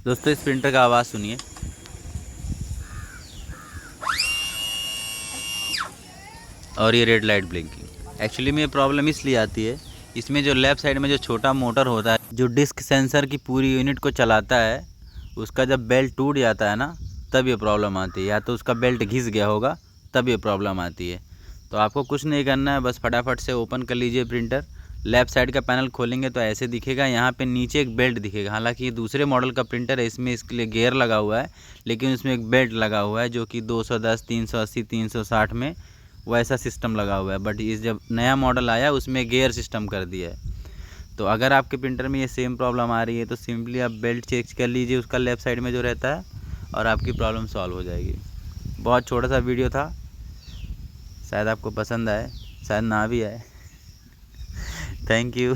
दोस्तों इस प्रिंटर का आवाज़ सुनिए। और ये रेड लाइट ब्लिंकिंग। एक्चुअली में ये प्रॉब्लम इसलिए आती है, इसमें जो लेफ़्ट साइड में जो छोटा मोटर होता है जो डिस्क सेंसर की पूरी यूनिट को चलाता है, उसका जब बेल्ट टूट जाता है ना, तब ये प्रॉब्लम आती है। या तो उसका बेल्ट घिस गया होगा, तब ये प्रॉब्लम आती है। तो आपको कुछ नहीं करना है, बस फटाफट से ओपन कर लीजिए प्रिंटर। लेफ़्ट साइड का पैनल खोलेंगे तो ऐसे दिखेगा। यहाँ पे नीचे एक बेल्ट दिखेगा। हालांकि ये दूसरे मॉडल का प्रिंटर है, इसमें इसके लिए गियर लगा हुआ है, लेकिन उसमें एक बेल्ट लगा हुआ है जो कि 210, 380, 360 में वैसा सिस्टम लगा हुआ है। बट इस जब नया मॉडल आया उसमें गियर सिस्टम कर दिया है। तो अगर आपके प्रिंटर में ये सेम प्रॉब्लम आ रही है तो सिंपली आप बेल्ट चेक कर लीजिए उसका लेफ़्ट साइड में जो रहता है, और आपकी प्रॉब्लम सॉल्व हो जाएगी। बहुत छोटा सा वीडियो था, शायद आपको पसंद आए, शायद ना भी आए। Thank you.